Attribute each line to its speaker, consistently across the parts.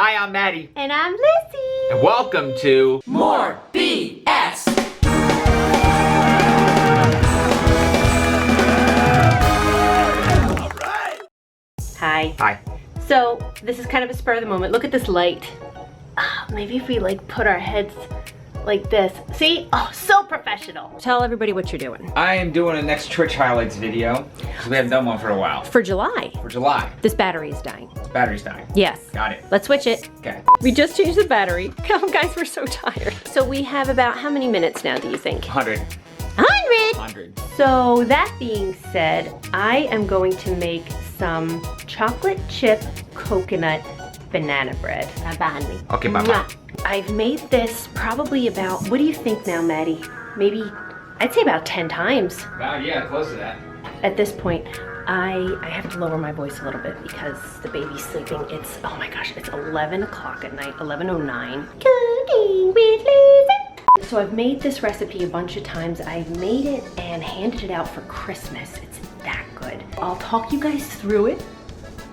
Speaker 1: Hi, I'm Maddie.
Speaker 2: And I'm Lissy.
Speaker 1: And welcome to
Speaker 3: More BS.
Speaker 2: Hi.
Speaker 1: Hi.
Speaker 2: So, this is kind of a spur of the moment. Look at this light. Maybe if we like put our heads like this. See? Oh, so professional. Tell everybody what you're doing.
Speaker 1: I am doing a next Twitch highlights video because we haven't done one for a while.
Speaker 2: For July.
Speaker 1: For July.
Speaker 2: This battery is dying.
Speaker 1: Battery's dying.
Speaker 2: Yes.
Speaker 1: Got it.
Speaker 2: Let's switch it.
Speaker 1: Okay.
Speaker 2: We just changed the battery. Come, guys, we're so tired. So we have about how many minutes now, do you think?
Speaker 1: 100.
Speaker 2: 100!
Speaker 1: 100.
Speaker 2: So that being said, I am going to make some chocolate chip coconut banana bread. Behind me.
Speaker 1: Okay, bye-bye.
Speaker 2: I've made this probably about, what do you think now, Maddie? Maybe, I'd say about 10 times.
Speaker 1: Wow, yeah, close to that.
Speaker 2: At this point, I have to lower my voice a little bit because the baby's sleeping. It's, oh my gosh, it's 11 o'clock at night, 11:09. Cooking with Lissy. So I've made this recipe a bunch of times. I've made it and handed it out for Christmas. It's that good. I'll talk you guys through it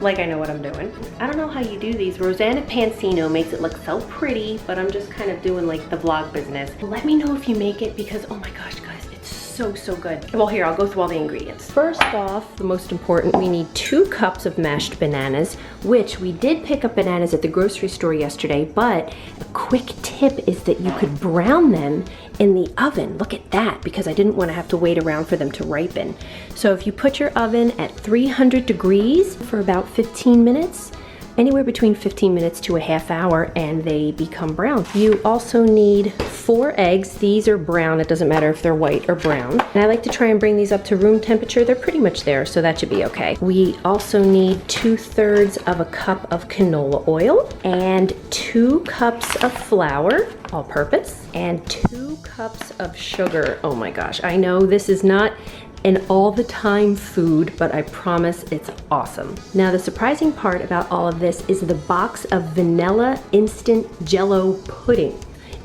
Speaker 2: like I know what I'm doing. I don't know how you do these. Rosanna Pansino makes it look so pretty, but I'm just kind of doing like the vlog business. Let me know if you make it because, oh my gosh, guys, it's so good. Well, here, I'll go through all the ingredients. First off, the most important, we need 2 cups of mashed bananas, which we did pick up bananas at the grocery store yesterday, but a quick tip is that you could brown them in the oven. Look at that, because I didn't want to have to wait around for them to ripen. So if you put your oven at 300 degrees for about 15 minutes, anywhere between 15 minutes to a half hour, and they become brown. You also need 4 eggs. These are brown. It doesn't matter if they're white or brown. And I like to try and bring these up to room temperature. They're pretty much there, so that should be okay. We also need 2/3 of a cup of canola oil and 2 cups of flour, all purpose, and 2 cups of sugar. Oh my gosh, I know this is not an all the time food, but I promise it's awesome. Now the surprising part about all of this is the box of vanilla instant jello pudding.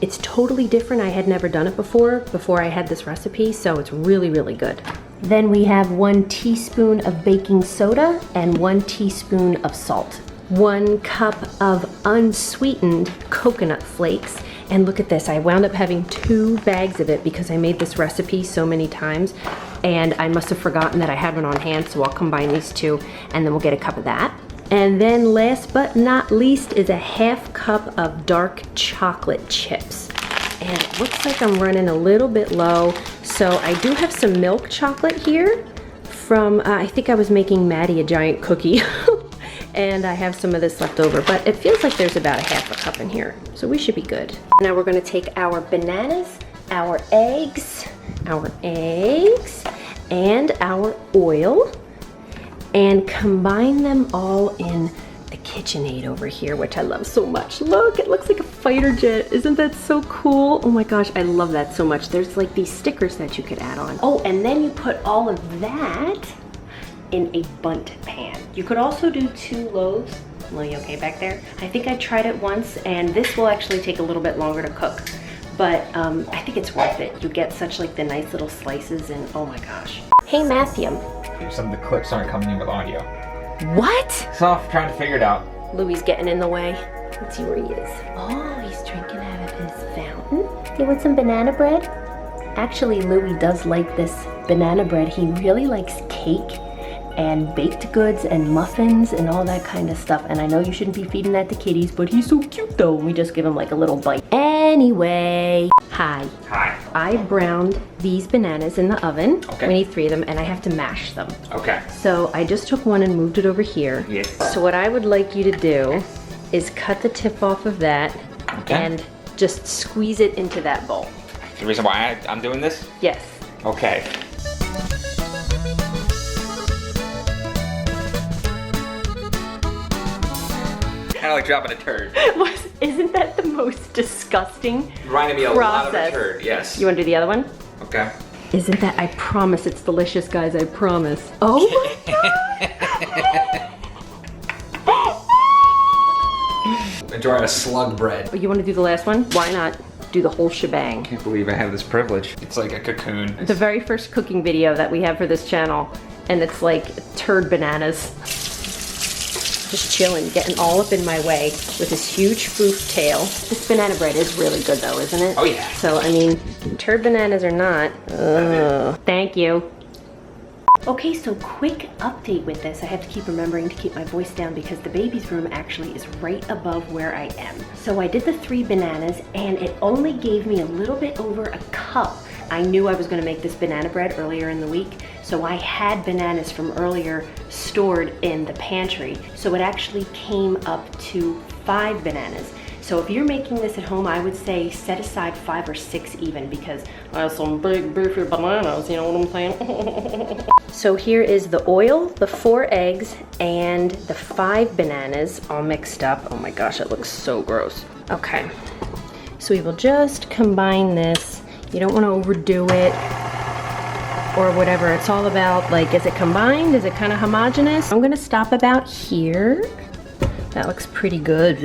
Speaker 2: It's totally different. I had never done it before I had this recipe, so it's really good. Then we have 1 teaspoon of baking soda and 1 teaspoon of salt. 1 cup of unsweetened coconut flakes. And look at this, I wound up having 2 bags of it because I made this recipe so many times, and I must have forgotten that I had one on hand, so I'll combine these 2 and then we'll get a cup of that. And then last but not least is a 1/2 cup of dark chocolate chips. And it looks like I'm running a little bit low, so I do have some milk chocolate here from, I think I was making Maddie a giant cookie. And I have some of this left over, but it feels like there's about a 1/2 cup in here, so we should be good. Now we're gonna take our bananas, our eggs, and our oil, and combine them all in the KitchenAid over here, which I love so much. Look, it looks like a fighter jet. Isn't that so cool? Oh my gosh, I love that so much. There's like these stickers that you could add on. Oh, and then you put all of that in a bundt pan. You could also do 2 loaves. Are you okay back there? I think I tried it once, and this will actually take a little bit longer to cook, but I think it's worth it. You get such like the nice little slices, and oh my gosh. Hey Matthew.
Speaker 1: Some of the clips aren't coming in with audio.
Speaker 2: What?
Speaker 1: So I'm trying to figure it out.
Speaker 2: Louie's getting in the way. Let's see where he is. Oh, he's drinking out of his fountain. Do you want some banana bread? Actually, Louie does like this banana bread. He really likes cake and baked goods and muffins and all that kind of stuff. And I know you shouldn't be feeding that to kitties, but he's so cute though. We just give him like a little bite. Anyway, hi.
Speaker 1: Hi.
Speaker 2: I browned these bananas in the oven.
Speaker 1: Okay.
Speaker 2: We need 3 of them, and I have to mash them.
Speaker 1: Okay.
Speaker 2: So I just took one and moved it over here.
Speaker 1: Yes.
Speaker 2: So what I would like you to do is cut the tip off of that and just squeeze it into that bowl.
Speaker 1: The reason why I'm doing this?
Speaker 2: Yes.
Speaker 1: Okay. Kind of like dropping a turd.
Speaker 2: Isn't that the most disgusting
Speaker 1: Reminded me a lot of a turd, yes.
Speaker 2: You want to do the other one?
Speaker 1: Okay.
Speaker 2: Isn't that, I promise it's delicious, guys, I promise. Oh my God!
Speaker 1: Enjoying a slug bread.
Speaker 2: Oh, you want to do the last one? Why not do the whole shebang?
Speaker 1: I can't believe I have this privilege. It's like a cocoon.
Speaker 2: The very first cooking video that we have for this channel, and it's like turd bananas. just chilling, getting all up in my way with this huge foof tail. This banana bread is really good though, isn't it?
Speaker 1: Oh yeah.
Speaker 2: So, I mean, turd bananas or not, thank you. Okay, so quick update with this. I have to keep remembering to keep my voice down because the baby's room actually is right above where I am. So I did the 3 bananas and it only gave me a little bit over a cup. I knew I was gonna make this banana bread earlier in the week, so I had bananas from earlier stored in the pantry. So it actually came up to 5 bananas. So if you're making this at home, I would say set aside 5 or 6 even because I have some big beefy bananas, you know what I'm saying? So here is the oil, the 4 eggs, and the 5 bananas all mixed up. Oh my gosh, it looks so gross. Okay, so we will just combine this. You don't want to overdo it or whatever. It's all about, like, is it combined? Is it kind of homogeneous? I'm gonna stop about here. That looks pretty good.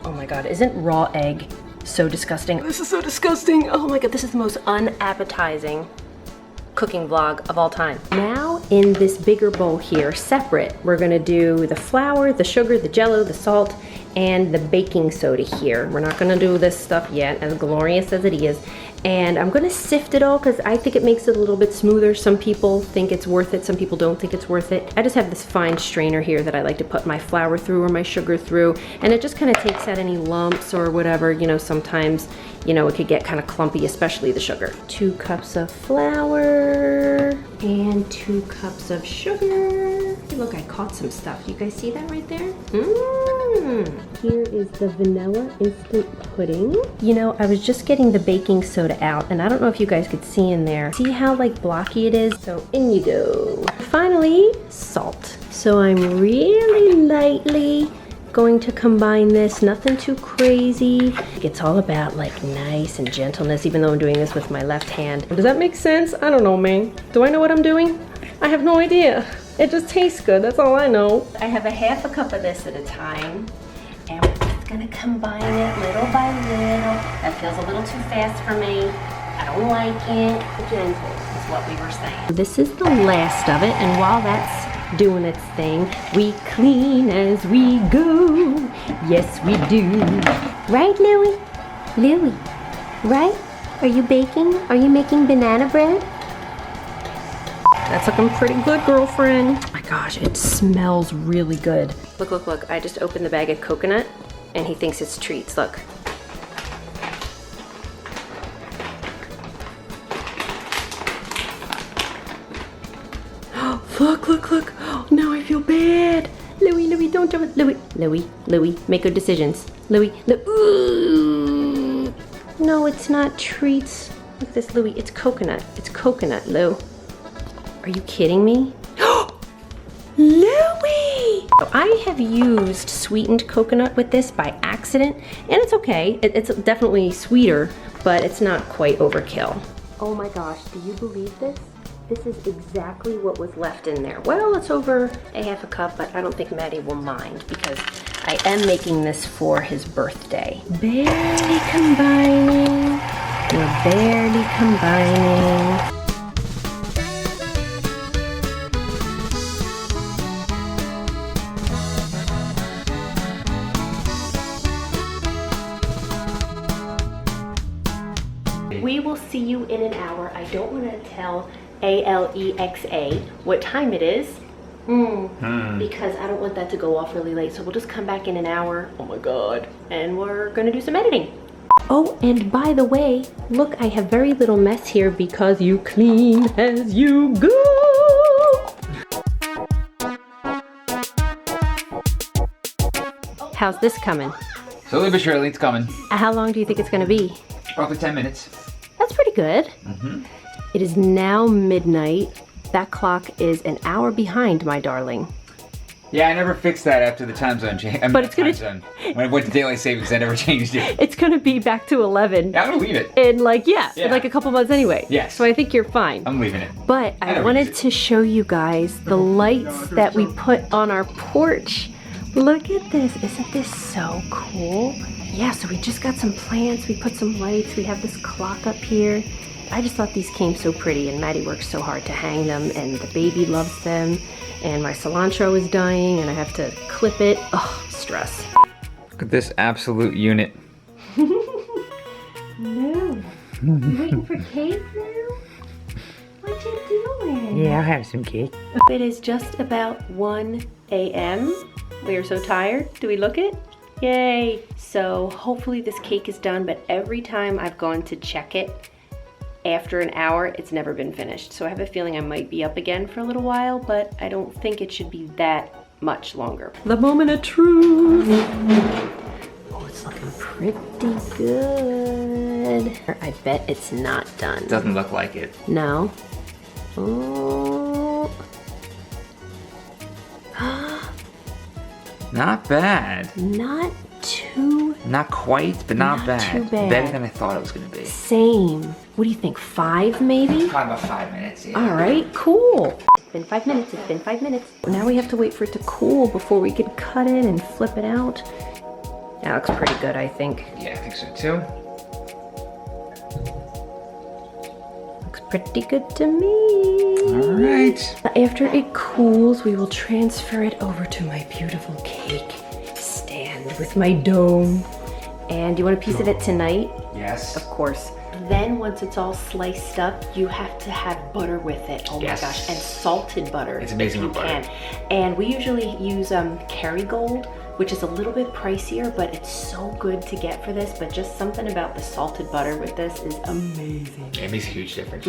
Speaker 2: Oh my God, isn't raw egg so disgusting? This is so disgusting. Oh my God, this is the most unappetizing cooking vlog of all time. Now in this bigger bowl here, separate, we're gonna do the flour, the sugar, the jello, the salt, and the baking soda here. We're not gonna do this stuff yet, as glorious as it is. And I'm gonna sift it all because I think it makes it a little bit smoother. Some people think it's worth it, some people don't think it's worth it. I just have this fine strainer here that I like to put my flour through or my sugar through, and it just kind of takes out any lumps or whatever. You know, sometimes, you know, it could get kind of clumpy, especially the sugar. 2 cups of flour and 2 cups of sugar. Hey, look, I caught some stuff. You guys see that right there? Here is the vanilla instant pudding. You know, I was just getting the baking soda out, and I don't know if you guys could see in there. See how like blocky it is? So in you go. Finally, salt. So I'm really lightly going to combine this, nothing too crazy. It's all about like nice and gentleness, even though I'm doing this with my left hand. Does that make sense? I don't know, man. Do I know what I'm doing? I have no idea. It just tastes good, that's all I know. I have a 1/2 cup of this at a time, and we're just gonna combine it little by little. That feels a little too fast for me. I don't like it. Gentle is what we were saying. This is the last of it, and while that's doing its thing, we clean as we go. Yes, we do. Right, Louie? Louie, right? Are you baking? Are you making banana bread? That's looking pretty good, girlfriend. Oh my gosh, it smells really good. Look, look, look. I just opened the bag of coconut and he thinks it's treats. Look. Look, look, look. Oh, now I feel bad. Louie, Louie, don't jump it. Louie, Louie, Louie, make good decisions. Louie, ooh. No, it's not treats. Look at this, Louie. It's coconut. It's coconut, Lou. Are you kidding me? Louie! So I have used sweetened coconut with this by accident, and it's okay. It's definitely sweeter, but it's not quite overkill. Oh my gosh, do you believe this? This is exactly what was left in there. Well, it's over a 1/2 cup, but I don't think Maddie will mind because I am making this for his birthday. Barely combining. We're barely combining. We will see you in an hour. I don't want to tell Alexa what time it is because I don't want that to go off really late. So we'll just come back in an hour. Oh my God. And we're going to do some editing. Oh, and by the way, look, I have very little mess here because you clean as you go. How's this coming?
Speaker 1: Slowly but surely, it's coming.
Speaker 2: How long do you think it's going to be?
Speaker 1: Roughly 10 minutes.
Speaker 2: That's pretty good. It is now midnight. That clock is an hour behind, my darling.
Speaker 1: Yeah, I never fixed that after the time zone change.
Speaker 2: But it's gonna...
Speaker 1: When I went to daylight savings, I never changed it.
Speaker 2: It's gonna be back to 11.
Speaker 1: Yeah, I'm gonna leave it.
Speaker 2: In like, in like a couple months anyway.
Speaker 1: Yes.
Speaker 2: So I think you're fine.
Speaker 1: I'm leaving it.
Speaker 2: But I wanted to show you guys the lights that we put on our porch. Look at this. Isn't this so cool? Yeah, so we just got some plants. We put some lights. We have this clock up here. I just thought these came so pretty, and Maddie works so hard to hang them, and the baby loves them, and my cilantro is dying, and I have to clip it. Oh, stress.
Speaker 1: Look at this absolute unit.
Speaker 2: No. You waiting for cake now? What you doing?
Speaker 1: Yeah, I'll have some cake.
Speaker 2: It is just about 1 a.m. We are so tired. Do we look it? Yay! So hopefully this cake is done, but every time I've gone to check it after an hour, it's never been finished. So I have a feeling I might be up again for a little while, but I don't think it should be that much longer. The moment of truth. Oh, it's looking pretty good. I bet it's not done.
Speaker 1: Doesn't look like it.
Speaker 2: No. Oh.
Speaker 1: Not bad.
Speaker 2: Not too
Speaker 1: Not quite, but not bad.
Speaker 2: too bad.
Speaker 1: Better than I thought it was gonna be.
Speaker 2: same. What do you think, 5 maybe?
Speaker 1: Probably about 5 minutes, yeah.
Speaker 2: All right, cool. It's been 5 minutes, it's been 5 minutes. Now we have to wait for it to cool before we can cut it and flip it out. That looks pretty good, I think.
Speaker 1: Yeah, I think so too.
Speaker 2: Looks pretty good to me.
Speaker 1: All right.
Speaker 2: After it cools, we will transfer it over to my beautiful cake stand with my dome. And do you want a piece of it tonight?
Speaker 1: Yes.
Speaker 2: Of course. Then once it's all sliced up, you have to have butter with it. Oh
Speaker 1: Yes.
Speaker 2: my gosh, and salted butter.
Speaker 1: It's amazing
Speaker 2: if you
Speaker 1: with butter.
Speaker 2: can. And we usually use Kerrygold, which is a little bit pricier, but it's so good to get for this. But just something about the salted butter with this is amazing.
Speaker 1: It makes a huge difference.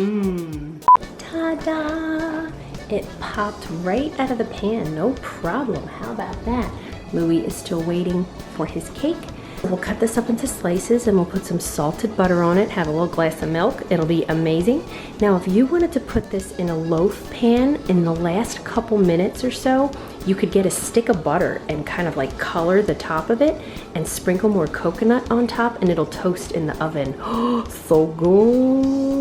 Speaker 2: Ta-da! It popped right out of the pan, no problem. How about that? Louie is still waiting for his cake. We'll cut this up into slices and we'll put some salted butter on it, have a little glass of milk. It'll be amazing. Now, if you wanted to put this in a loaf pan in the last couple minutes or so, you could get a stick of butter and kind of like color the top of it and sprinkle more coconut on top, and it'll toast in the oven. Oh, so good.